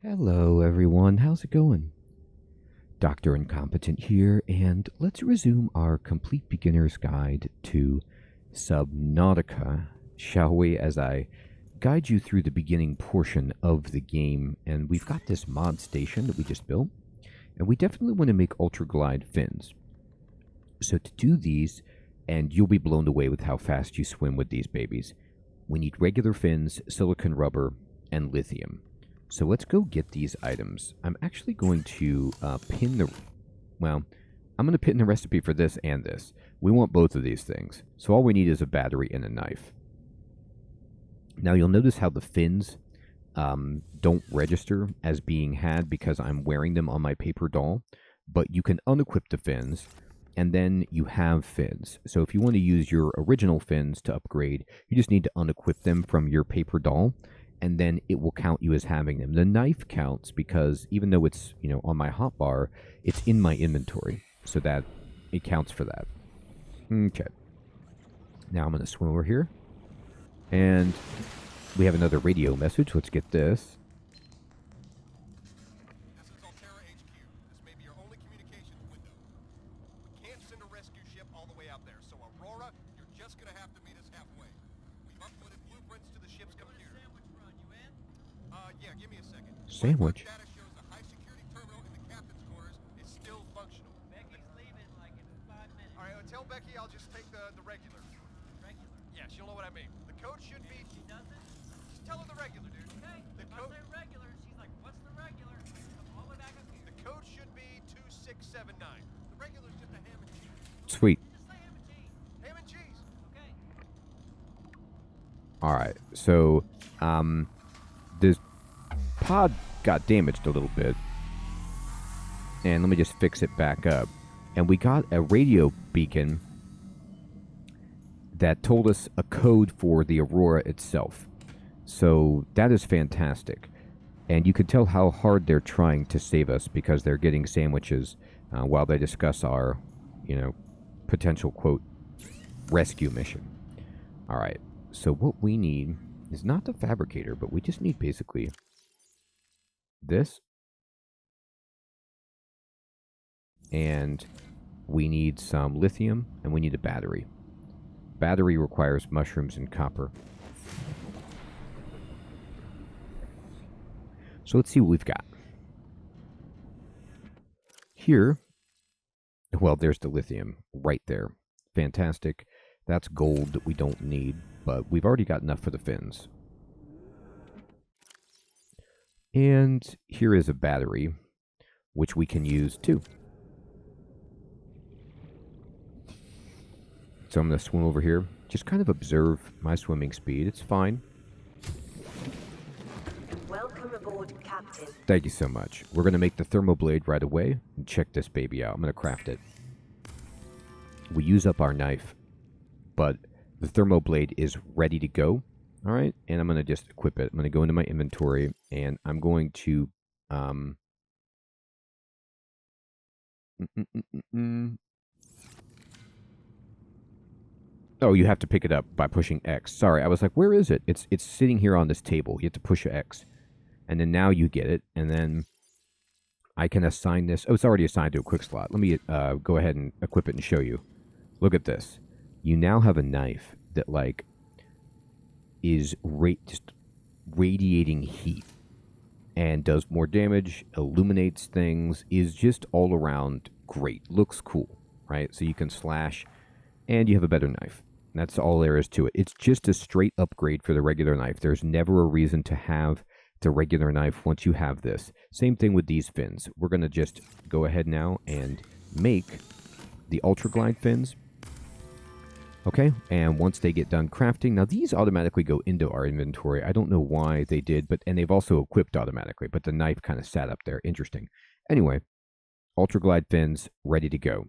Hello, everyone. How's it going? Dr. Incompetent here, and let's resume our complete beginner's guide to Subnautica, shall we, as I guide you through the beginning portion of the game. And we've got this mod station that we just built, and we definitely want to make ultra glide fins. So to do these, and you'll be blown away with how fast you swim with these babies, we need regular fins, silicon rubber, and lithium. So let's go get these items. I'm actually going to pin the... Well, I'm going to pin the recipe for this and this. We want both of these things. So all we need is a battery and a knife. Now you'll notice how the fins don't register as being had because I'm wearing them on my paper doll. But you can unequip the fins, and then you have fins. So if you want to use your original fins to upgrade, you just need to unequip them from your paper doll, and then it will count you as having them. The knife counts because even though it's, on my hotbar, it's in my inventory, so that it counts for that. Okay. Now I'm going to swim over here, and we have another radio message. Let's get this. This is Aurora HQ. This may be your only communications window. We can't send a rescue ship all the way out there, so Aurora, you're just gonna have to meet us halfway. We've uploaded blueprints to the ship's computer. Sandwich run, you in? Yeah, give me a second. Sandwich? Data shows the high security terminal in the captain's quarters is still functional. Becky's leaving like in 5 minutes. All right, tell Becky I'll just take the regular. Regular. Yeah, she'll know what I mean. The code should be... She doesn't? Just tell her the regular, dude. Okay. The If I code... say regular, she's like, what's the regular? I come all the way back up here. The code should be 2679. The regular's just a ham and cheese. Sweet. Just say ham and cheese. Ham and cheese. Okay. All right. So, this pod got damaged a little bit. And let me just fix it back up. And we got a radio beacon that told us a code for the Aurora itself. So that is fantastic. And you can tell how hard they're trying to save us because they're getting sandwiches while they discuss our, potential, quote, rescue mission. All right. So what we need is not the fabricator, but we just need basically this. And we need some lithium, and we need a battery. Battery requires mushrooms and copper. So let's see what we've got. Here, well, there's the lithium right there. Fantastic. That's gold that we don't need, but we've already got enough for the fins. And here is a battery, which we can use too. So I'm going to swim over here. Just kind of observe my swimming speed. It's fine. Welcome aboard, Captain. Thank you so much. We're going to make the thermoblade right away and check this baby out. I'm going to craft it. We use up our knife, but the thermoblade is ready to go. All right, and I'm going to just equip it. I'm going to go into my inventory, and I'm going to... Oh, you have to pick it up by pushing X. Sorry, I was like, where is it? It's sitting here on this table. You have to push X. And then now you get it, and then I can assign this. Oh, it's already assigned to a quick slot. Let me go ahead and equip it and show you. Look at this. You now have a knife that, is just radiating heat and does more damage, illuminates things, is just all around great. Looks cool, right? So you can slash, and you have a better knife. That's all there is to it. It's just a straight upgrade for the regular knife. There's never a reason to have the regular knife once you have this. Same thing with these fins. We're going to just go ahead now and make the Ultra Glide fins. Okay, and once they get done crafting, now these automatically go into our inventory. I don't know why they did, and they've also equipped automatically, but the knife kind of sat up there. Interesting. Anyway, Ultra Glide fins ready to go.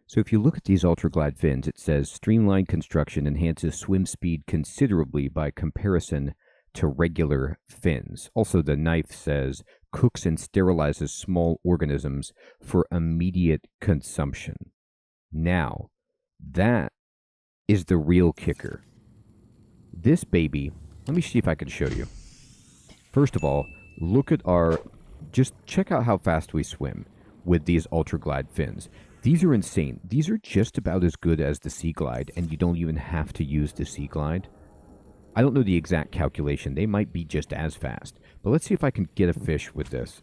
So if you look at these Ultra Glide fins, it says streamlined construction enhances swim speed considerably by comparison to regular fins. Also, the knife says cooks and sterilizes small organisms for immediate consumption. Now, that is the real kicker. This baby, let me see if I can show you. First of all, look at our... Just check out how fast we swim with these Ultra Glide fins. These are insane. These are just about as good as the Sea Glide, and you don't even have to use the Sea Glide. I don't know the exact calculation. They might be just as fast. But let's see if I can get a fish with this.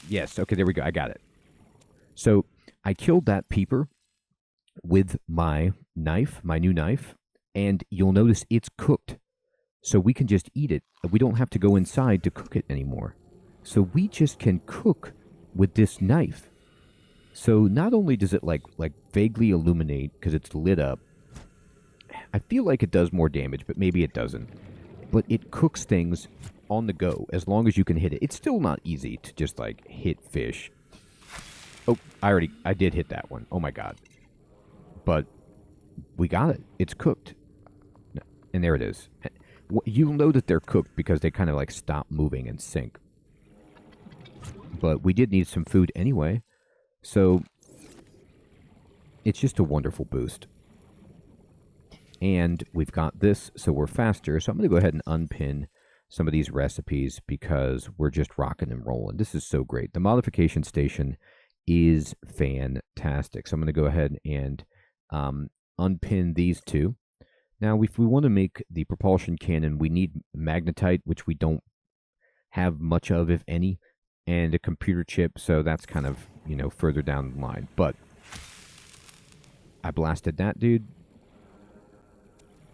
Yes, okay, there we go. I got it. So I killed that peeper with my knife, my new knife, and you'll notice it's cooked. So we can just eat it. We don't have to go inside to cook it anymore. So we just can cook with this knife. So not only does it like vaguely illuminate because it's lit up, I feel like it does more damage, but maybe it doesn't. But it cooks things on the go as long as you can hit it. It's still not easy to just like hit fish. Oh, I did hit that one. Oh my god. But we got it. It's cooked. And there it is. You'll know that they're cooked because they kind of like stop moving and sink. But we did need some food anyway. So it's just a wonderful boost. And we've got this, so we're faster. So I'm going to go ahead and unpin some of these recipes because we're just rocking and rolling. This is so great. The modification station is fantastic. So I'm going to go ahead and unpin these two. Now, if we want to make the propulsion cannon, we need magnetite, which we don't have much of, if any, and a computer chip, so that's kind of, further down the line. But I blasted that dude,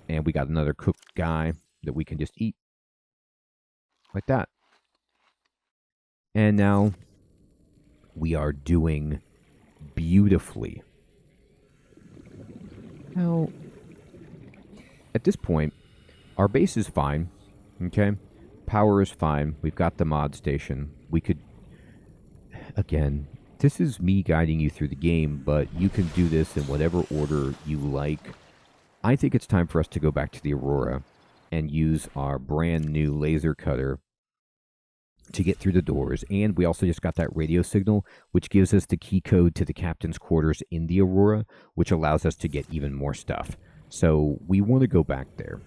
and we got another cooked guy that we can just eat. Like that. And now we are doing beautifully. Now, at this point, our base is fine, okay? Power is fine. We've got the mod station. We could, again, this is me guiding you through the game, but you can do this in whatever order you like. I think it's time for us to go back to the Aurora and use our brand new laser cutter to get through the doors. And we also just got that radio signal, which gives us the key code to the captain's quarters in the Aurora, which allows us to get even more stuff. So we want to go back there.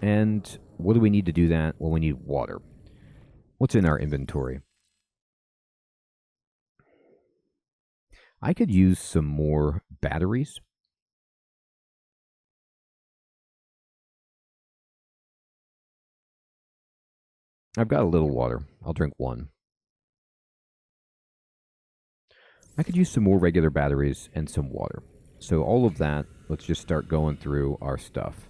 And what do we need to do that? Well, we need water. What's in our inventory? I could use some more batteries. I've got a little water. I'll drink one. I could use some more regular batteries and some water. So all of that, let's just start going through our stuff.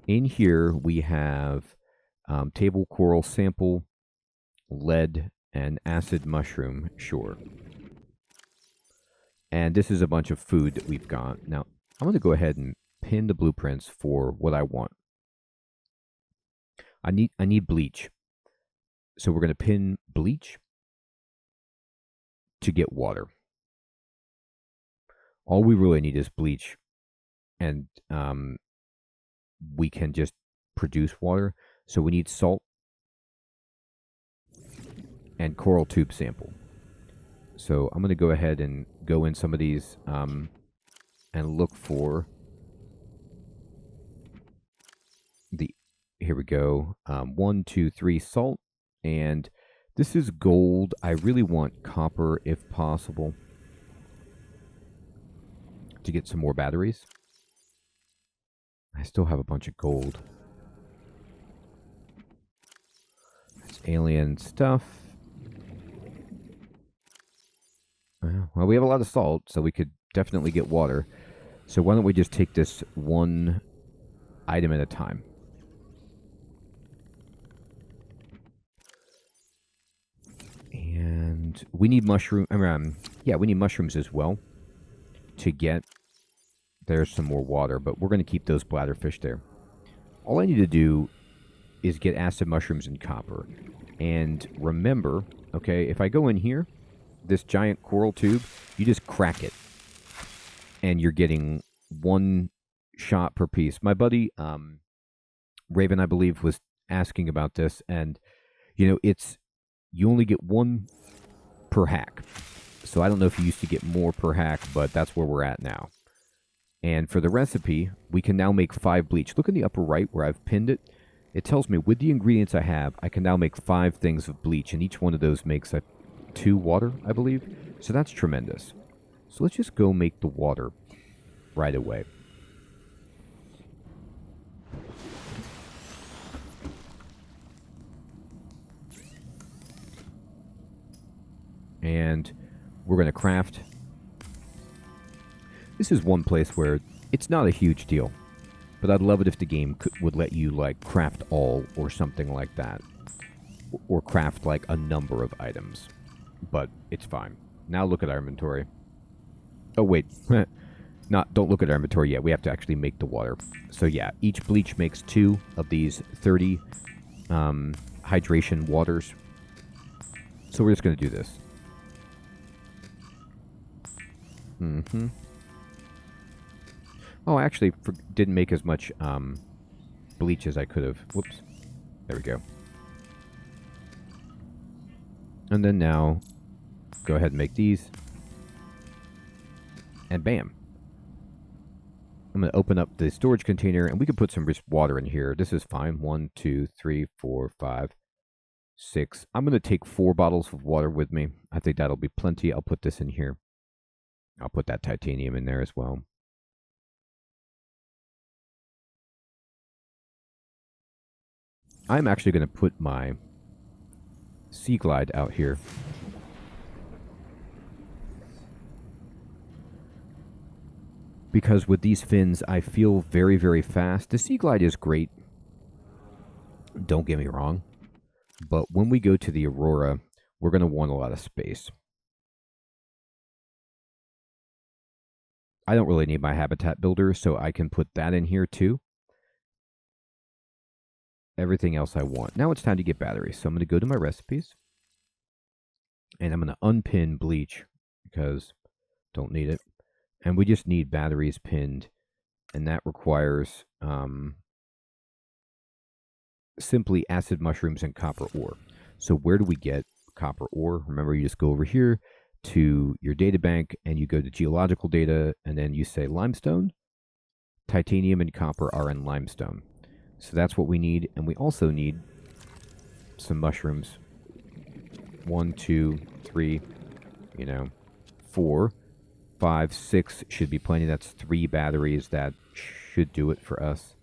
In here, we have table coral sample, lead, and acid mushroom, sure. And this is a bunch of food that we've got. Now, I'm going to go ahead and pin the blueprints for what I want. I need bleach. So we're going to pin bleach to get water. All we really need is bleach, and we can just produce water. So we need salt and coral tube sample. So I'm going to go ahead and go in some of these and look for the... Here we go. 1, 2, 3 salt, and this is gold. I really want copper if possible to get some more batteries. I still have a bunch of gold. That's alien stuff. Well, we have a lot of salt, so we could definitely get water. So why don't we just take this one item at a time? And we need mushroom. Yeah, we need mushrooms as well to get. There's some more water, but we're going to keep those bladderfish there. All I need to do is get acid mushrooms and copper. And remember, okay, if I go in here, this giant coral tube, you just crack it. And you're getting one shot per piece. My buddy, Raven, I believe, was asking about this. And, you only get one per hack. So I don't know if you used to get more per hack, but that's where we're at now. And for the recipe, we can now make 5 bleach. Look in the upper right where I've pinned it. It tells me with the ingredients I have, I can now make 5 things of bleach, and each one of those makes 2 water, I believe. So that's tremendous. So let's just go make the water right away. And we're going to craft. This is one place where it's not a huge deal, but I'd love it if the game would let you like craft all or something like that, or craft like a number of items, but it's fine. Now look at our inventory. Oh wait, don't look at our inventory yet. We have to actually make the water. So yeah, each bleach makes 2 of these 30 hydration waters. So we're just going to do this. Oh, I actually didn't make as much bleach as I could have. Whoops. There we go. And then now, go ahead and make these. And bam. I'm going to open up the storage container, and we can put some water in here. This is fine. 1, 2, 3, 4, 5, 6. I'm going to take 4 bottles of water with me. I think that'll be plenty. I'll put this in here. I'll put that titanium in there as well. I'm actually going to put my Sea Glide out here. Because with these fins, I feel very, very fast. The Sea Glide is great. Don't get me wrong. But when we go to the Aurora, we're going to want a lot of space. I don't really need my habitat builder, so I can put that in here too. Everything else I want. Now it's time to get batteries. So I'm going to go to my recipes. And I'm going to unpin bleach because don't need it. And we just need batteries pinned. And that requires simply acid mushrooms and copper ore. So where do we get copper ore? Remember, you just go over here to your data bank and you go to geological data and then you say limestone. Titanium and copper are in limestone. So that's what we need. And we also need some mushrooms. 1, 2, 3, 4, 5, 6 should be plenty. That's 3 batteries. That should do it for us.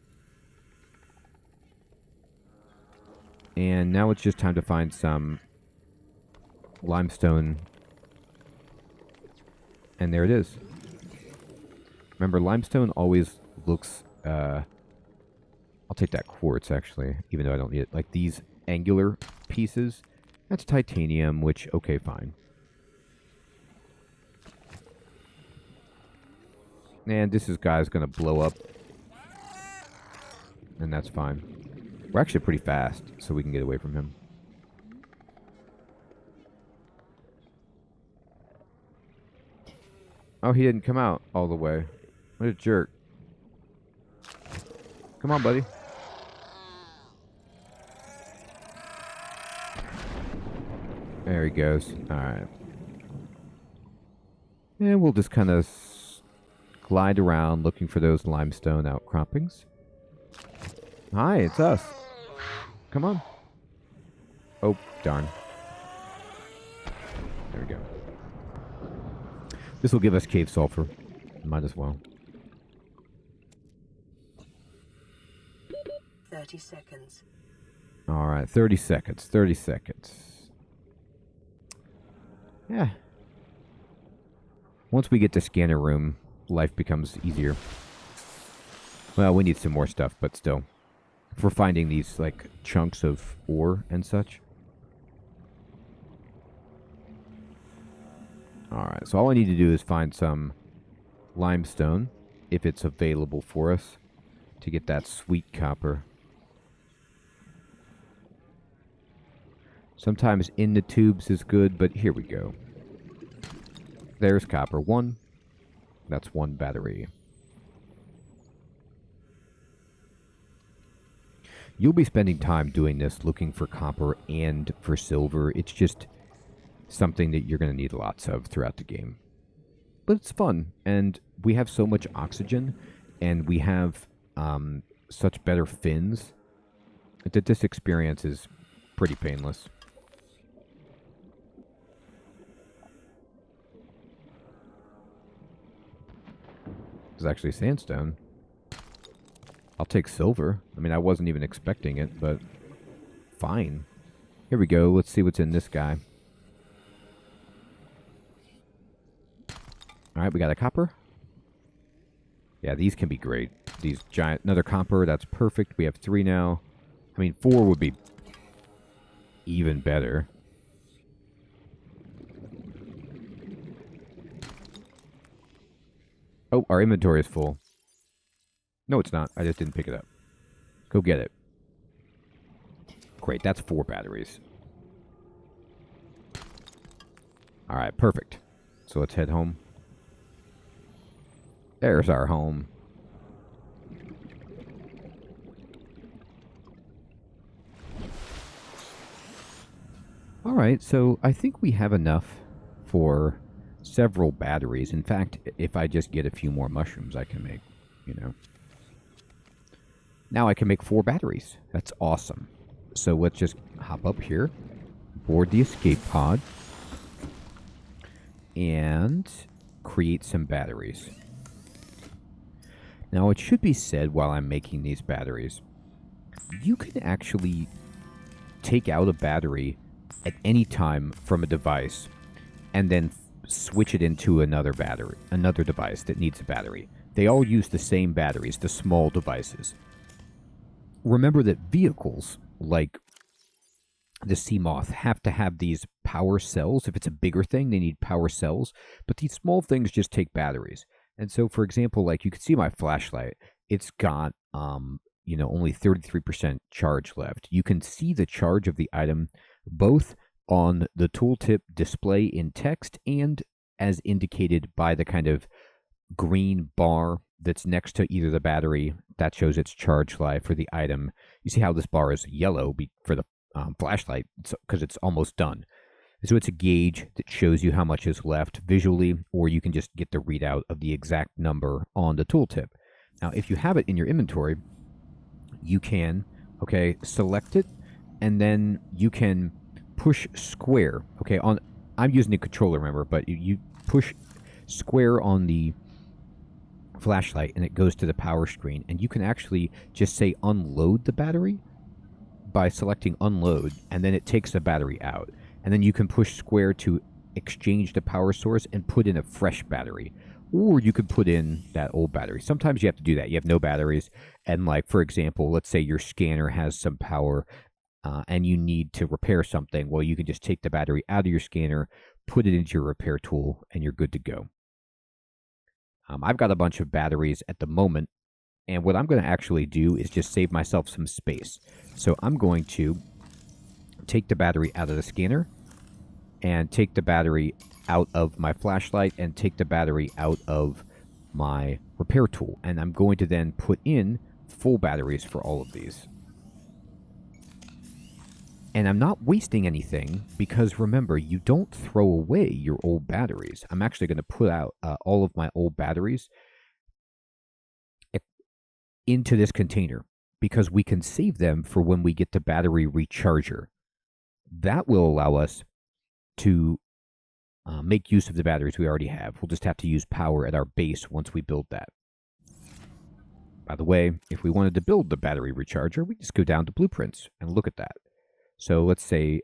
And now it's just time to find some limestone. And there it is. Remember, limestone always looks... I'll take that quartz, actually, even though I don't need it. Like these angular pieces, that's titanium, which, okay, fine. And this guy's going to blow up. And that's fine. We're actually pretty fast, so we can get away from him. Oh, he didn't come out all the way. What a jerk. Come on, buddy. There he goes. Alright. And we'll just kind of glide around looking for those limestone outcroppings. Hi, it's us. Come on. Oh, darn. There we go. This will give us cave sulfur. Might as well. 30 seconds. Alright, 30 seconds. 30 seconds. Yeah. Once we get to scanner room, life becomes easier. Well, we need some more stuff, but still. If we're finding these, like, chunks of ore and such. Alright, so all I need to do is find some limestone, if it's available for us, to get that sweet copper. Sometimes in the tubes is good, but here we go. There's copper 1. That's 1 battery. You'll be spending time doing this, looking for copper and for silver. It's just something that you're going to need lots of throughout the game. But it's fun, and we have so much oxygen, and we have such better fins that this experience is pretty painless. It's actually sandstone. I'll take silver. I mean, I wasn't even expecting it, but fine. Here we go. Let's see what's in this guy. All right, we got a copper. Yeah, these can be great. These giant... Another copper, that's perfect. We have 3 now. I mean, 4 would be even better. Oh, our inventory is full. No, it's not. I just didn't pick it up. Go get it. Great, that's 4 batteries. All right, perfect. So let's head home. There's our home. All right, so I think we have enough for several batteries. In fact, if I just get a few more mushrooms, I can make, you know. Now I can make 4 batteries. That's awesome. So let's just hop up here, board the escape pod, and create some batteries. Now, it should be said while I'm making these batteries, you can actually take out a battery at any time from a device and then switch it into another device that needs a battery. They all use the same batteries, the small devices. Remember that vehicles like the Seamoth have to have these power cells. If it's a bigger thing, they need power cells. But these small things just take batteries. And so, for example, like you can see my flashlight, it's got, only 33% charge left. You can see the charge of the item both on the tooltip display in text and as indicated by the kind of green bar that's next to either the battery that shows its charge life for the item. You see how this bar is yellow for the flashlight because it's almost done. So it's a gauge that shows you how much is left visually, or you can just get the readout of the exact number on the tooltip. Now, if you have it in your inventory, you can, select it, and then you can push square, I'm using a controller, remember, but you push square on the flashlight, and it goes to the power screen, and you can actually just say unload the battery by selecting unload, and then it takes the battery out. And then you can push square to exchange the power source and put in a fresh battery. Or you could put in that old battery. Sometimes you have to do that. You have no batteries. And like, for example, let's say your scanner has some power and you need to repair something. Well, you can just take the battery out of your scanner, put it into your repair tool, and you're good to go. I've got a bunch of batteries at the moment. And what I'm going to actually do is just save myself some space. So I'm going to take the battery out of the scanner and take the battery out of my flashlight and take the battery out of my repair tool. And I'm going to then put in full batteries for all of these. And I'm not wasting anything because remember, you don't throw away your old batteries. I'm actually going to put out all of my old batteries into this container because we can save them for when we get the battery recharger. That will allow us to make use of the batteries we already have. We'll just have to use power at our base once we build that. By the way, if we wanted to build the battery recharger, we just go down to blueprints and look at that. So let's say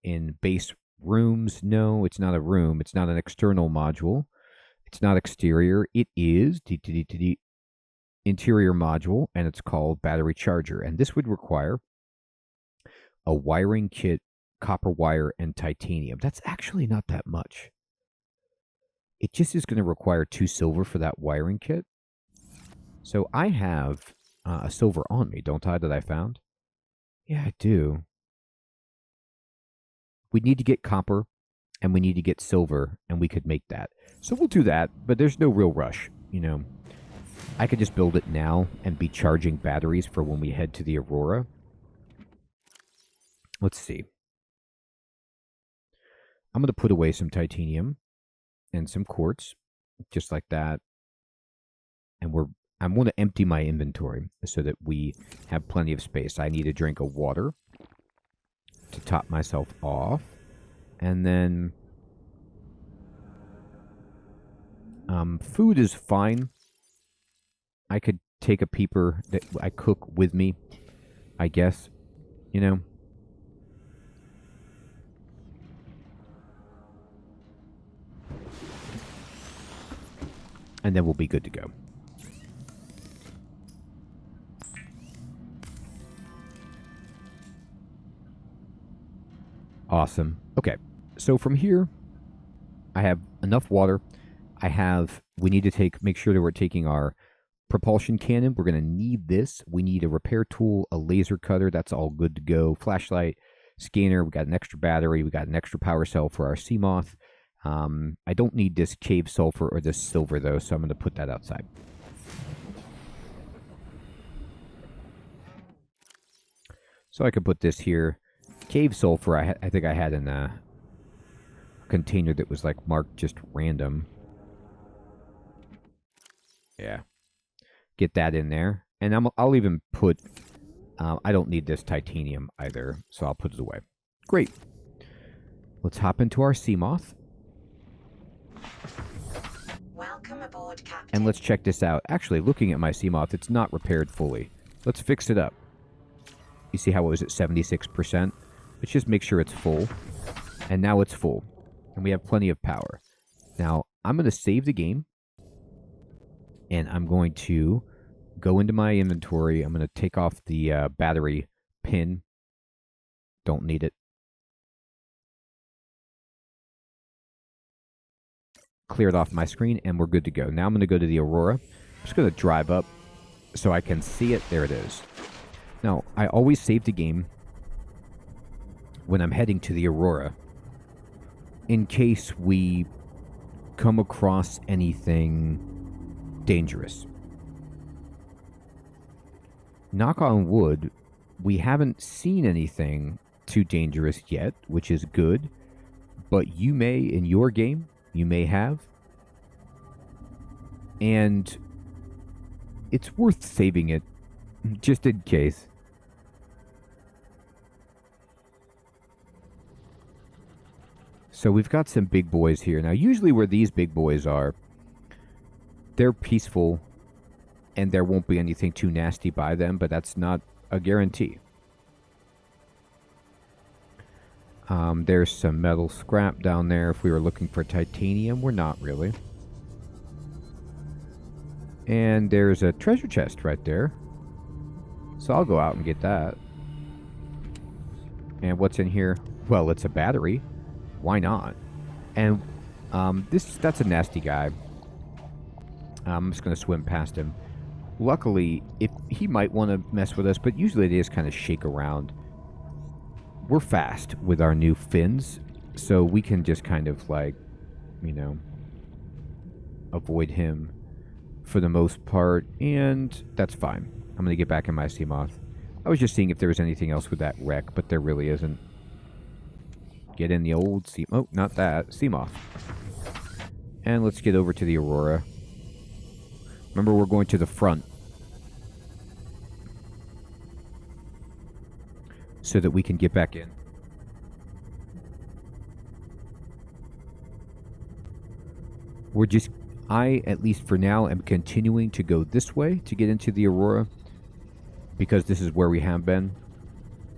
in base rooms, no, it's not a room. It's not an external module. It's not exterior. It is interior module, and it's called battery charger. And this would require a wiring kit, copper wire, and titanium. That's actually not that much. It just is going to require 2 silver for that wiring kit. So I have a silver on me, don't I, that I found? Yeah, I do. We need to get copper, and we need to get silver, and we could make that. So we'll do that, but there's no real rush, I could just build it now and be charging batteries for when we head to the Aurora. Let's see. I'm going to put away some titanium and some quartz, just like that. And I'm going to empty my inventory so that we have plenty of space. I need a drink of water to top myself off. And then food is fine. I could take a peeper that I cook with me, I guess, you know. And then we'll be good to go. Awesome. Okay, so from here, I have enough water. We need to make sure that we're taking our propulsion cannon. We're going to need this. We need a repair tool, a laser cutter. That's all good to go. Flashlight, scanner. We got an extra battery. We got an extra power cell for our Seamoth. I don't need this cave sulfur or this silver, though, so I'm going to put that outside. So I could put this here. Cave sulfur, I think I had in a container that was like marked just random. Yeah. Get that in there. And I'll even put... I don't need this titanium either, so I'll put it away. Great. Let's hop into our Seamoth. Welcome aboard, Captain. And let's check this out. Actually, looking at my Seamoth, it's not repaired fully. Let's fix it up. You see how it was at 76%? Let's just make sure it's full. And now it's full. And we have plenty of power. Now, I'm going to save the game. And I'm going to go into my inventory. I'm going to take off the battery pin. Don't need it. Clear it off my screen, and we're good to go. Now I'm going to go to the Aurora. I'm just going to drive up so I can see it. There it is. Now, I always save the game when I'm heading to the Aurora in case we come across anything dangerous. Knock on wood, we haven't seen anything too dangerous yet, which is good. But you may, in your game, you may have. And it's worth saving it, just in case. So we've got some big boys here. Now, usually where these big boys are, they're peaceful, and there won't be anything too nasty by them, but that's not a guarantee. There's some metal scrap down there. If we were looking for titanium, we're not really. And there's a treasure chest right there. So I'll go out and get that. And what's in here? Well, it's a battery. Why not? And that's a nasty guy. I'm just going to swim past him. Luckily, if he might want to mess with us, but usually they just kind of shake around. We're fast with our new fins, so we can just kind of like, you know, avoid him for the most part, and that's fine. I'm going to get back in my Seamoth. I was just seeing if there was anything else with that wreck, but there really isn't. Get in the old oh, not that, Seamoth. And let's get over to the Aurora. Remember, we're going to the front so that we can get back in. I, at least for now, am continuing to go this way to get into the Aurora because this is where we have been.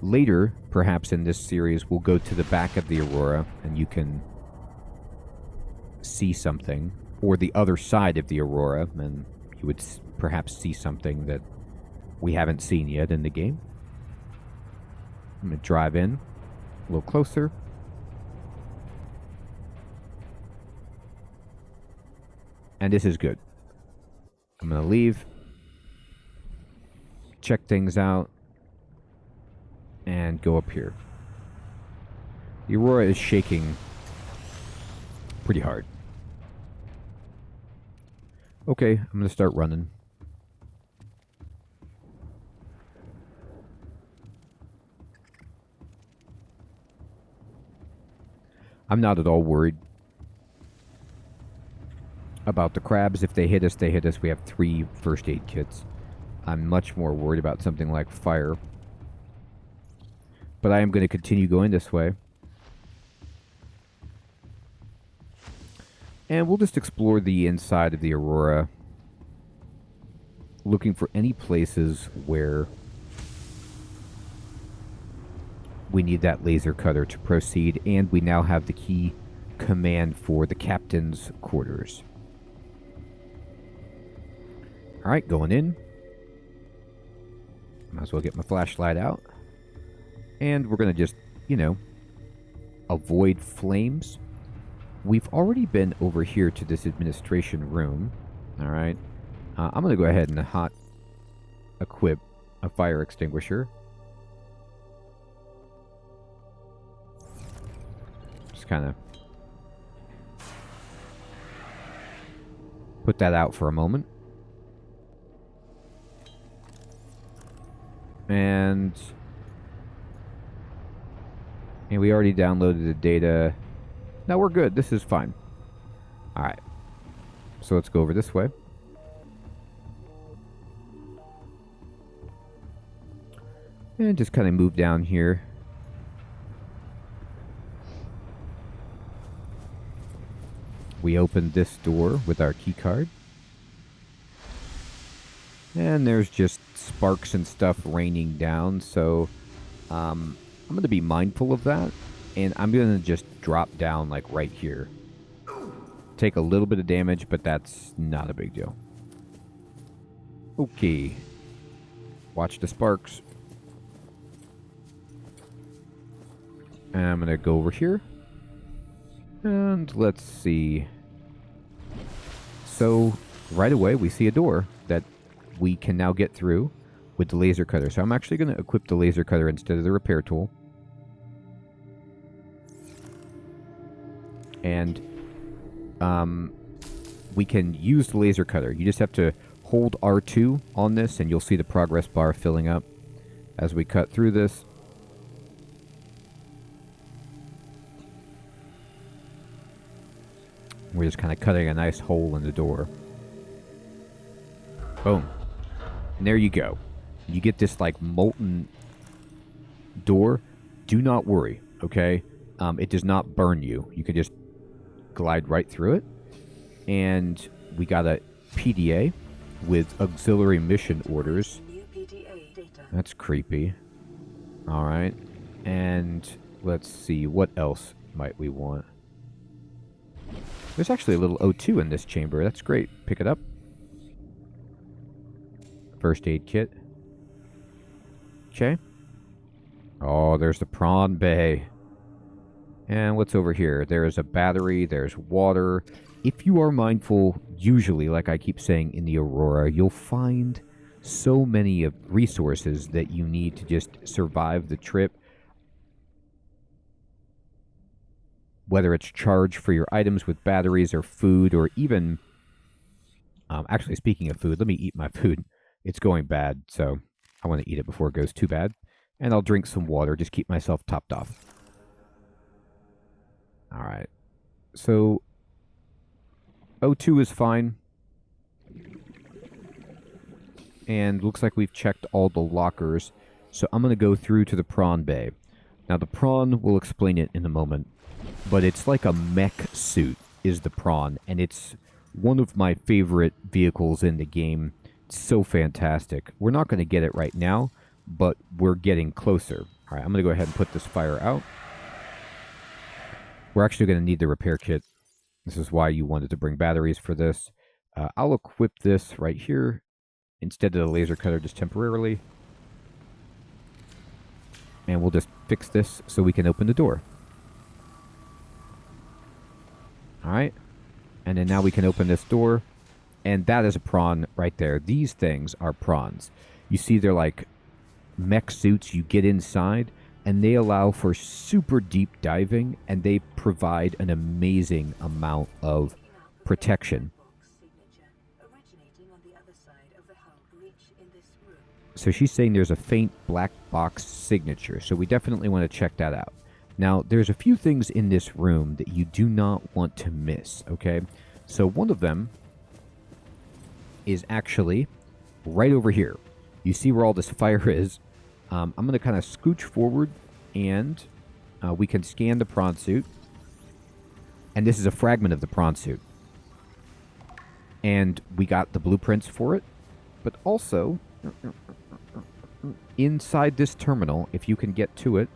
Later, perhaps in this series, we'll go to the back of the Aurora and you can see something, or the other side of the Aurora, and you would perhaps see something that we haven't seen yet in the game. I'm going to drive in a little closer. And this is good. I'm going to leave, check things out, and go up here. The Aurora is shaking pretty hard. Okay, I'm going to start running. I'm not at all worried about the crabs. If they hit us, they hit us. We have 3 first aid kits. I'm much more worried about something like fire. But I am going to continue going this way. And we'll just explore the inside of the Aurora, looking for any places where we need that laser cutter to proceed, and we now have the key command for the captain's quarters. Alright, going in. Might as well get my flashlight out. And we're going to just, you know, avoid flames. We've already been over here to this administration room. Alright. I'm going to go ahead and hot equip a fire extinguisher. Just kind of put that out for a moment. And we already downloaded the data. No, we're good. This is fine. Alright. So let's go over this way. And just kind of move down here. We opened this door with our key card. And there's just sparks and stuff raining down, so I'm going to be mindful of that. And I'm going to just drop down like right here. Take a little bit of damage, but that's not a big deal. Okay. Watch the sparks. And I'm going to go over here. And let's see. So, right away we see a door that we can now get through with the laser cutter. So I'm actually going to equip the laser cutter instead of the repair tool. And we can use the laser cutter. You just have to hold R2 on this and you'll see the progress bar filling up as we cut through this. We're just kind of cutting a nice hole in the door. Boom. And there you go. You get this like molten door. Do not worry, okay? It does not burn you. You can just glide right through it. And we got a PDA with auxiliary mission orders. That's creepy. Alright. And let's see, what else might we want? There's actually a little O2 in this chamber. That's great. Pick it up. First aid kit. Okay. Oh, there's the prawn bay. And what's over here? There's a battery. There's water. If you are mindful, usually, like I keep saying in the Aurora, you'll find so many of resources that you need to just survive the trip. Whether it's charge for your items with batteries or food or even... actually, speaking of food, let me eat my food. It's going bad, so I want to eat it before it goes too bad. And I'll drink some water, just keep myself topped off. Alright. So, O2 is fine. And looks like we've checked all the lockers. So I'm going to go through to the prawn bay. Now, the prawn, we'll explain it in a moment. But it's like a mech suit, is the prawn. And it's one of my favorite vehicles in the game. It's so fantastic. We're not going to get it right now, but we're getting closer. All right, I'm going to go ahead and put this fire out. We're actually going to need the repair kit. This is why you wanted to bring batteries for this. I'll equip this right here instead of the laser cutter just temporarily. And we'll just fix this so we can open the door. Alright. And then now we can open this door. And that is a prawn right there. These things are prawns. You see they're like mech suits. You get inside and they allow for super deep diving and they provide an amazing amount of protection. So she's saying there's a faint black box signature. So we definitely want to check that out. Now, there's a few things in this room that you do not want to miss, okay? So one of them is actually right over here. You see where all this fire is. I'm going to kind of scooch forward, and we can scan the prawn suit. And this is a fragment of the prawn suit. And we got the blueprints for it. But also, inside this terminal, if you can get to it,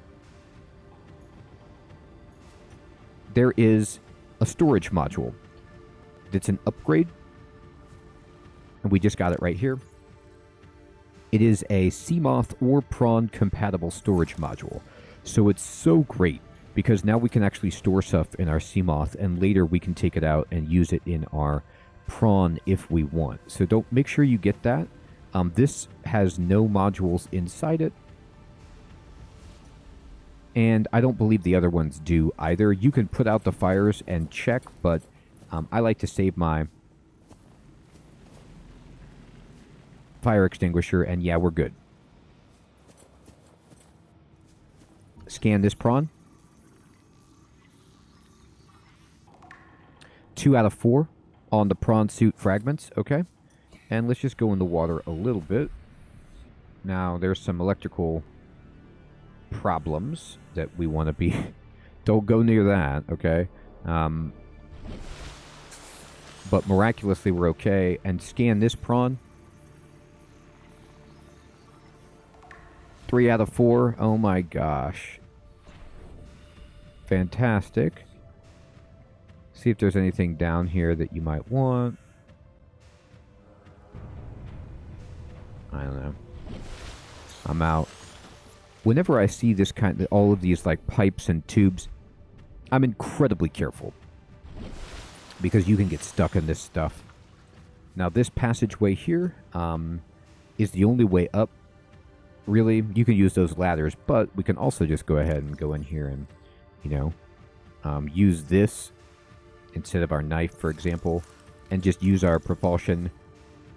there is a storage module that's an upgrade. And we just got it right here. It is a Seamoth or prawn compatible storage module. So it's so great because now we can actually store stuff in our Seamoth, and later we can take it out and use it in our prawn if we want. So don't make sure you get that. This has no modules inside it. And I don't believe the other ones do either. You can put out the fires and check, but I like to save my fire extinguisher, and yeah, we're good. Scan this prawn. 2 out of 4 on the prawn suit fragments, okay? And let's just go in the water a little bit. Now, there's some electrical problems that we want to be... Don't go near that, okay? But miraculously, we're okay. And scan this prawn. 3 out of 4. Oh my gosh. Fantastic. See if there's anything down here that you might want. I don't know. I'm out. Whenever I see this kind of, all of these like pipes and tubes, I'm incredibly careful. Because you can get stuck in this stuff. Now this passageway here is the only way up. Really, you can use those ladders, but we can also just go ahead and go in here and, you know, use this instead of our knife, for example, and just use our propulsion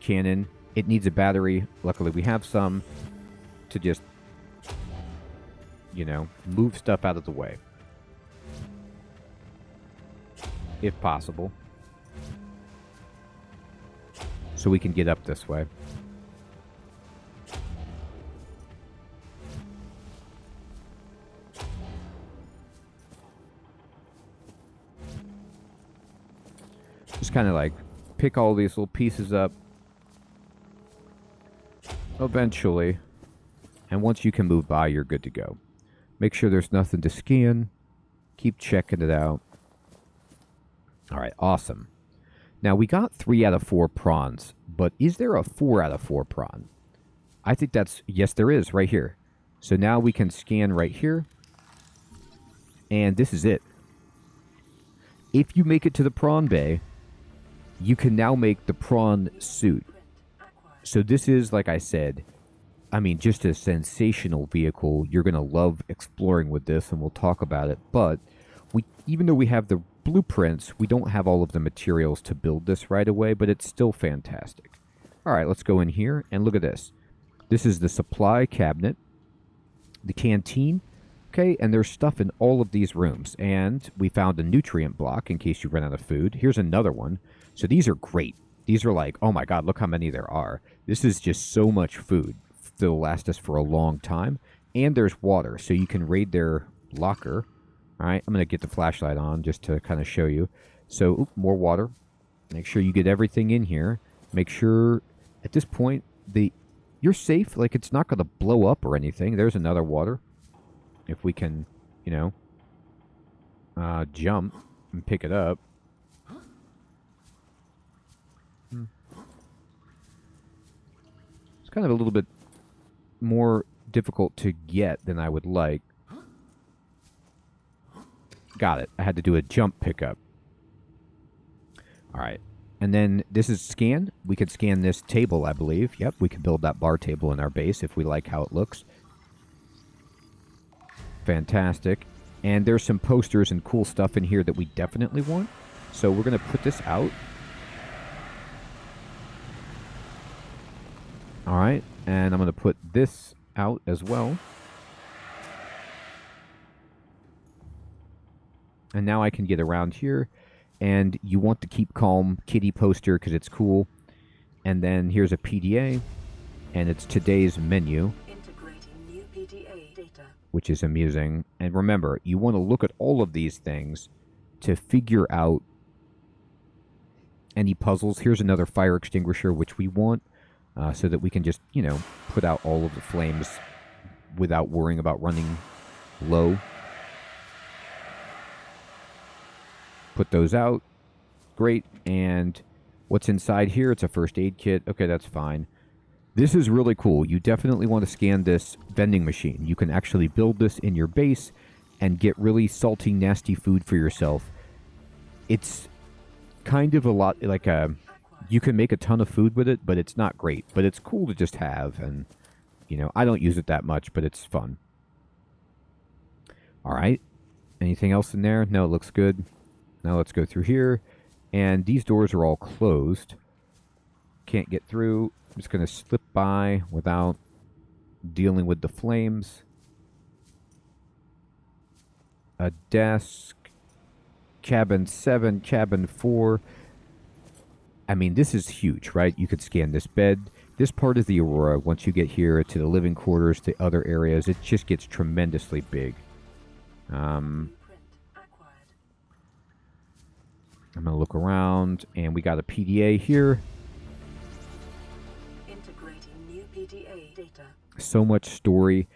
cannon. It needs a battery. Luckily, we have some to just, you know, move stuff out of the way. If possible. So we can get up this way. Just kind of like pick all these little pieces up eventually. And once you can move by, you're good to go. Make sure there's nothing to scan. Keep checking it out. All right, awesome. Now, we got 3 out of 4 prawns, but is there a 4 out of 4 prawn? I think that's, yes, there is, right here. So now we can scan right here. And this is it. If you make it to the prawn bay, you can now make the prawn suit. So this is, like I said, I mean, just a sensational vehicle. You're going to love exploring with this, and we'll talk about it. But even though we have the blueprints, we don't have all of the materials to build this right away, but it's still fantastic. All right, let's go in here and look at this. This is the supply cabinet, the canteen, okay, and there's stuff in all of these rooms. And we found a nutrient block in case you run out of food. Here's another one. So these are great. These are like, oh my God, look how many there are. This is just so much food. That'll last us for a long time. And there's water, so you can raid their locker. All right, I'm going to get the flashlight on just to kind of show you. So, more water. Make sure you get everything in here. Make sure, at this point, you're safe. Like, it's not going to blow up or anything. There's another water. If we can, you know, jump and pick it up. It's kind of a little bit more difficult to get than I would like. Got it. I had to do a jump pickup. All right. And then this is scan. We could scan this table, I believe. Yep, we could build that bar table in our base if we like how it looks. Fantastic. And there's some posters and cool stuff in here that we definitely want. So we're going to put this out. All right. And I'm going to put this out as well. And now I can get around here. And you want to keep calm kitty poster because it's cool. And then here's a PDA. And it's today's menu. Integrating new PDA data. Which is amusing. And remember, you want to look at all of these things to figure out any puzzles. Here's another fire extinguisher, which we want, so that we can just, put out all of the flames without worrying about running low. Put those out. Great. And what's inside here? It's a first aid kit. Okay, that's fine. This is really cool. You definitely want to scan this vending machine. You can actually build this in your base and get really salty, nasty food for yourself. It's kind of a lot like you can make a ton of food with it, but it's not great. But it's cool to just have, and I don't use it that much, but it's fun. All right. Anything else in there? No, it looks good. Now let's go through here, and these doors are all closed. Can't get through. I'm just going to slip by without dealing with the flames. A desk. Cabin 7, cabin 4. I mean, this is huge, right? You could scan this bed. This part is the Aurora. Once you get here to the living quarters, to other areas, it just gets tremendously big. I'm going to look around, and we got a PDA here. Integrating new PDA data. So much story.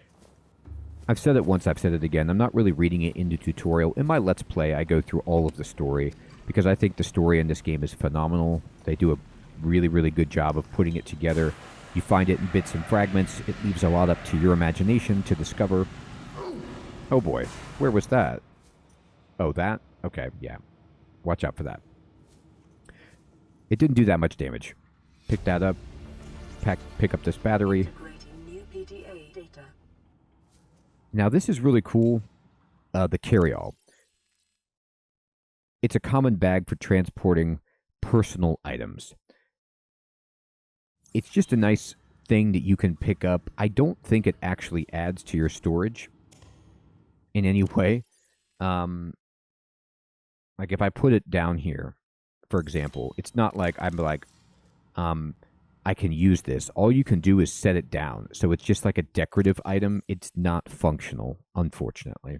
I've said it once, I've said it again. I'm not really reading it in the tutorial. In my Let's Play, I go through all of the story because I think the story in this game is phenomenal. They do a really, really good job of putting it together. You find it in bits and fragments. It leaves a lot up to your imagination to discover. Oh boy, where was that? Oh, that? Okay, yeah. Watch out for that. It didn't do that much damage. Pick that up. Pick up this battery. Integrating new PDA data. Now, this is really cool, the carry-all. It's a common bag for transporting personal items. It's just a nice thing that you can pick up. I don't think it actually adds to your storage in any way. Like, if I put it down here, for example, it's not like I'm like, I can use this. All you can do is set it down. So it's just like a decorative item. It's not functional, unfortunately.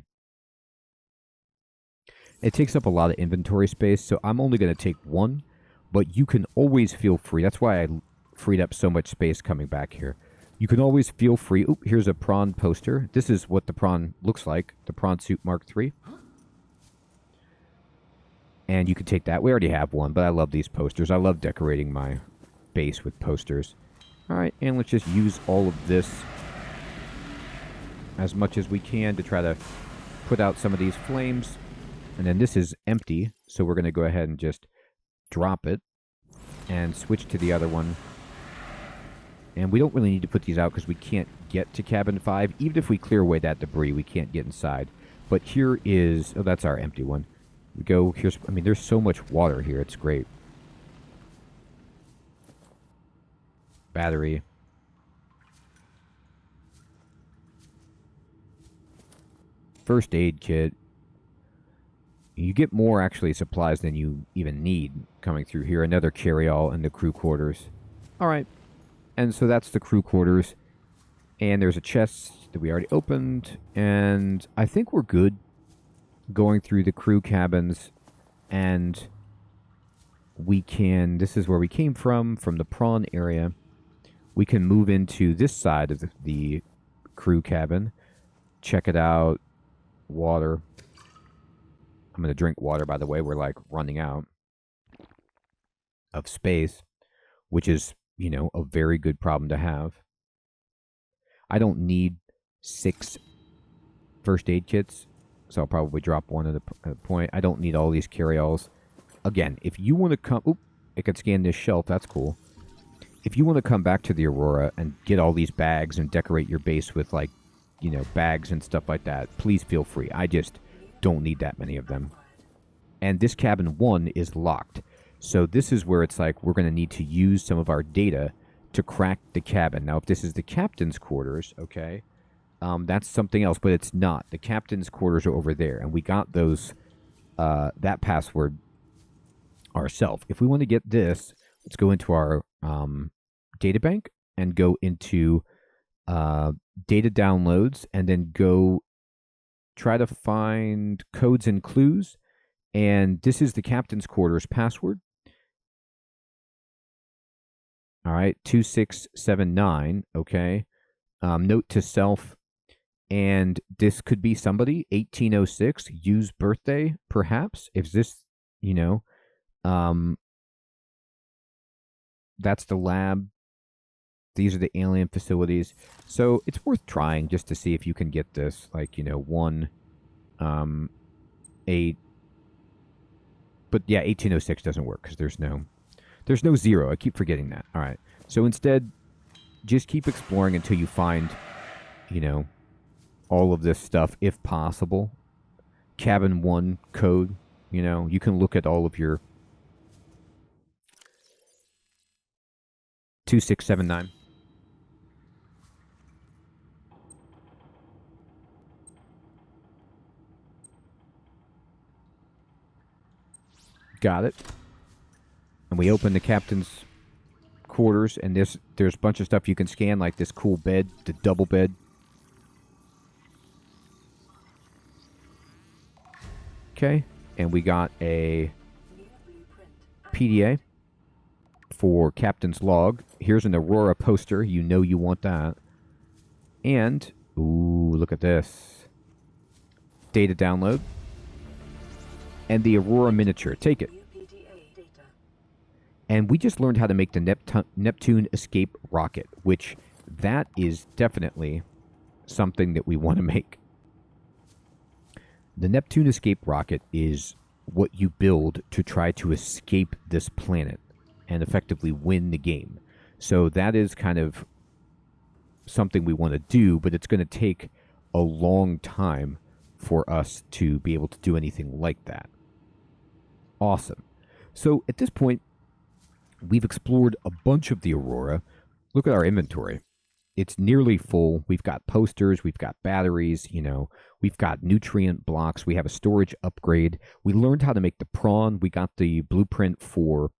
It takes up a lot of inventory space, so I'm only going to take one, but you can always feel free. That's why I freed up so much space coming back here. You can always feel free. Oop, here's a prawn poster. This is what the prawn looks like, the prawn suit Mark III. And you can take that. We already have one, but I love these posters. I love decorating my base with posters. Alright, and let's just use all of this as much as we can to try to put out some of these flames. And then this is empty, so we're going to go ahead and just drop it and switch to the other one. And we don't really need to put these out because we can't get to cabin 5. Even if we clear away that debris, we can't get inside. But here is... oh, that's our empty one. We go... here's... I mean, there's so much water here. It's great. Battery. First aid kit. You get more, actually, supplies than you even need coming through here. Another carry-all in the crew quarters. Alright. And so that's the crew quarters. And there's a chest that we already opened. And I think we're good going through the crew cabins. And we can... this is where we came from the prawn area. We can move into this side of the crew cabin. Check it out. Water. I'm going to drink water, by the way. We're, like, running out of space, which is, you know, a very good problem to have. I don't need 6 first aid kits, so I'll probably drop one at a point. I don't need all these carry-alls. Again, if you want to come... oop, it can scan this shelf. That's cool. If you want to come back to the Aurora and get all these bags and decorate your base with, like, you know, bags and stuff like that, please feel free. I just don't need that many of them. And this cabin 1 is locked. So this is where it's like we're going to need to use some of our data to crack the cabin. Now, if this is the captain's quarters, okay, that's something else, but it's not. The captain's quarters are over there, and we got those that password ourselves. If we want to get this, let's go into our data bank and go into data downloads, and then go try to find codes and clues. And this is the captain's quarters password. All right, 2679. Okay. Note to self. And this could be somebody, 1806, use birthday, perhaps. If this, that's the lab. These are the alien facilities. So it's worth trying just to see if you can get this, like, 1, 8. But yeah, 1806 doesn't work because there's no 0. I keep forgetting that. All right. So instead, just keep exploring until you find, all of this stuff, if possible. Cabin 1 code, you can look at all of your 2679. Got it. And we open the captain's quarters, and there's a bunch of stuff you can scan, like this cool bed, the double bed. Okay, and we got a PDA for Captain's Log. Here's an Aurora poster. You know you want that. And, ooh, look at this. Data download. And the Aurora miniature. Take it. And we just learned how to make the Neptune escape rocket, which that is definitely something that we want to make. The Neptune escape rocket is what you build to try to escape this planet and effectively win the game. So that is kind of something we want to do, but it's going to take a long time for us to be able to do anything like that. Awesome. So at this point, we've explored a bunch of the Aurora. Look at our inventory. It's nearly full. We've got posters. We've got batteries. We've got nutrient blocks. We have a storage upgrade. We learned how to make the prawn. We got the blueprint for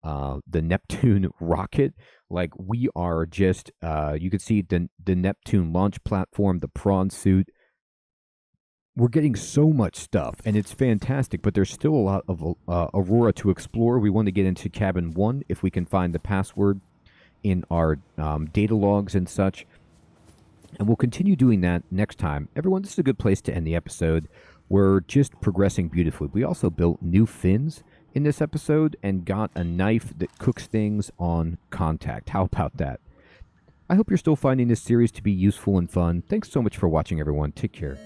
the Neptune rocket. Like, we are just, you can see the Neptune launch platform, the prawn suit. We're getting so much stuff, and it's fantastic, but there's still a lot of Aurora to explore. We want to get into cabin 1 if we can find the password in our data logs and such. And we'll continue doing that next time. Everyone, this is a good place to end the episode. We're just progressing beautifully. We also built new fins in this episode and got a knife that cooks things on contact. How about that? I hope you're still finding this series to be useful and fun. Thanks so much for watching, everyone. Take care.